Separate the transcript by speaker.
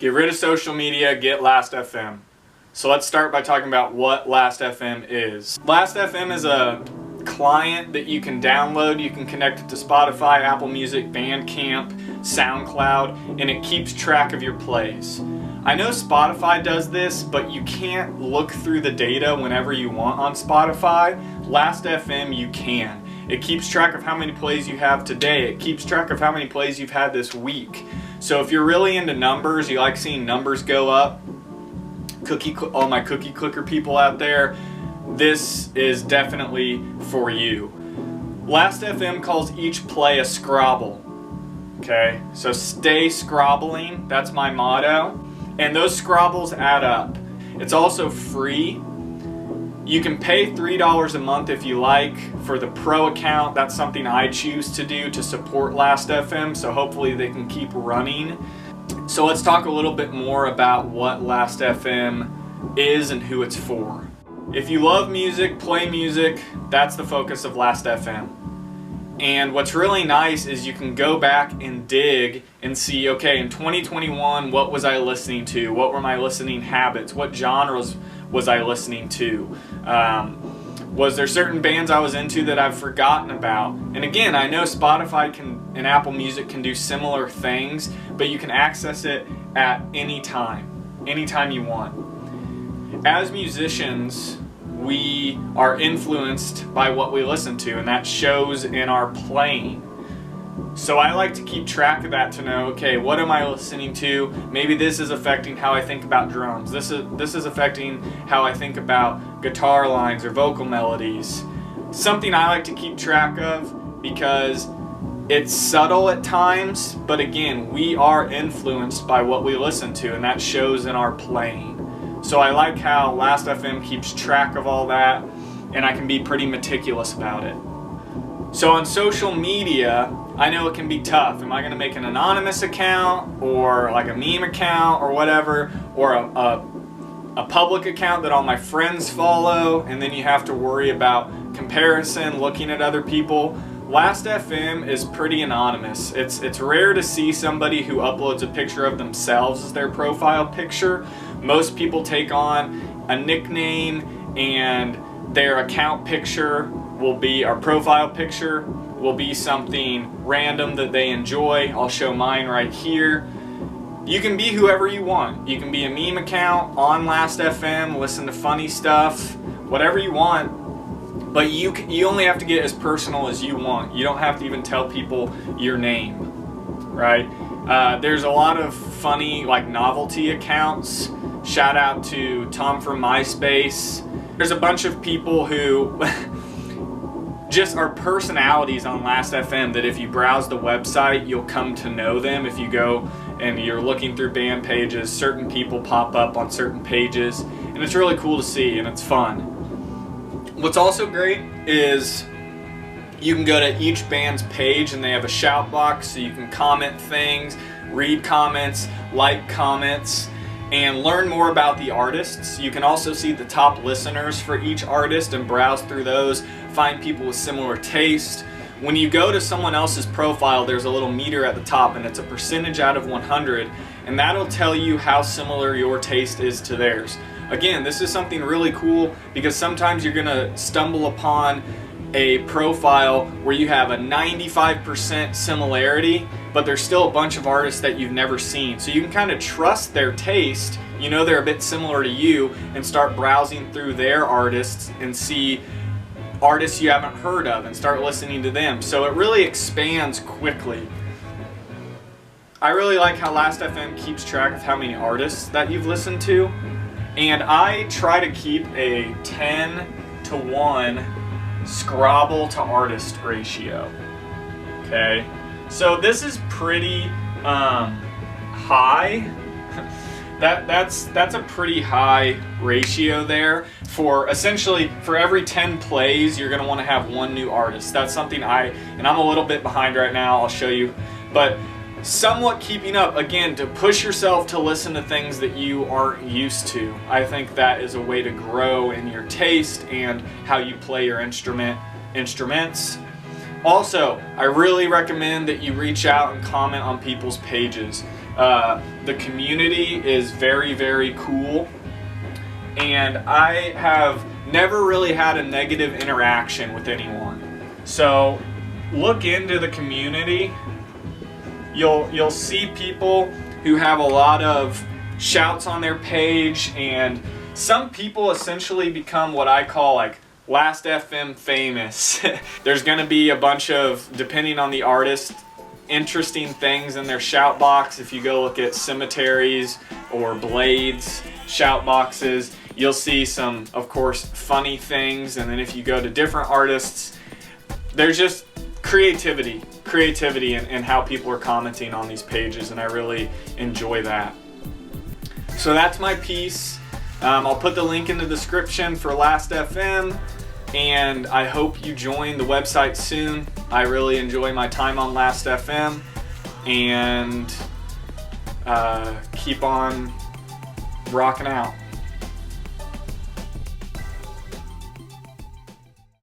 Speaker 1: Get rid of social media, get Last.fm. So let's start by talking about what Last.fm is. Last.fm is a client that you can download. You can connect it to Spotify, Apple Music, Bandcamp, SoundCloud, and it keeps track of your plays. I know Spotify does this, but you can't look through the data whenever you want on Spotify. Last.fm you can. It keeps track of how many plays you have today. It keeps track of how many plays you've had this week. So if you're really into numbers, you like seeing numbers go up, all my cookie clicker people out there, this is definitely for you. Last.fm calls each play a scrabble. Okay, so stay scrabbling, that's my motto. And those scrabbles add up. It's also free. You can pay $3 a month if you like for the pro account. That's something I choose to do to support Last.fm, so hopefully they can keep running. So let's talk a little bit more about what Last.fm is and who it's for. If you love music, play music, that's the focus of Last.fm. And what's really nice is you can go back and dig and see, okay, in 2021, what was I listening to? What were my listening habits? What genres was I listening to? Was there certain bands I was into that I've forgotten about? And again, I know Spotify and Apple Music can do similar things, but you can access it at any time you want. As musicians, we are influenced by what we listen to, and that shows in our playing. So I like to keep track of that to know, okay, what am I listening to? Maybe this is affecting how I think about drums. This is affecting how I think about guitar lines or vocal melodies. Something I like to keep track of because it's subtle at times, but again, we are influenced by what we listen to, and that shows in our playing. So I like how Last.fm keeps track of all that, and I can be pretty meticulous about it. So on social media, I know it can be tough. Am I going to make an anonymous account or like a meme account or whatever, or a public account that all my friends follow, and then you have to worry about comparison, looking at other people? Last.fm is pretty anonymous. It's rare to see somebody who uploads a picture of themselves as their profile picture. Most people take on a nickname, and their account picture will be, our profile picture will be something random that they enjoy. I'll show mine right here. You can be whoever you want. You can be a meme account on Last.fm, listen to funny stuff, whatever you want. But you only have to get as personal as you want. You don't have to even tell people your name, right? There's a lot of funny, like, novelty accounts. Shout out to Tom from MySpace. There's a bunch of people who just are personalities on Last.fm that if you browse the website, you'll come to know them. If you go and you're looking through band pages, certain people pop up on certain pages, and it's really cool to see, and it's fun. What's also great is you can go to each band's page and they have a shout box, so you can comment things, read comments, like comments, and learn more about the artists. You can also see the top listeners for each artist and browse through those, find people with similar taste. When you go to someone else's profile, there's a little meter at the top, and it's a percentage out of 100, and that'll tell you how similar your taste is to theirs. Again, this is something really cool because sometimes you're gonna stumble upon a profile where you have a 95% similarity, but there's still a bunch of artists that you've never seen. So you can kind of trust their taste, you know they're a bit similar to you, and start browsing through their artists and see artists you haven't heard of and start listening to them. So it really expands quickly. I really like how Last.fm keeps track of how many artists that you've listened to, and I try to keep a 10-to-1 Scrabble to artist ratio. Okay, so this is pretty high. That's a pretty high ratio there. For essentially, for every 10 plays, you're gonna want to have one new artist. That's something and I'm a little bit behind right now, I'll show you, but somewhat keeping up, again, to push yourself to listen to things that you aren't used to. I think that is a way to grow in your taste and how you play your instruments. Also, I really recommend that you reach out and comment on people's pages. The community is very, very cool, and I have never really had a negative interaction with anyone. So look into the community. You'll see people who have a lot of shouts on their page, and some people essentially become what I call like Last FM famous. There's gonna be a bunch of, depending on the artist, interesting things in their shout box. If you go look at Cemeteries or Blades shout boxes, you'll see some, of course, funny things. And then if you go to different artists, there's just creativity in how people are commenting on these pages, and I really enjoy that. So that's my piece. I'll put the link in the description for Last FM, and I hope you join the website soon. I really enjoy my time on Last FM, and keep on rocking out.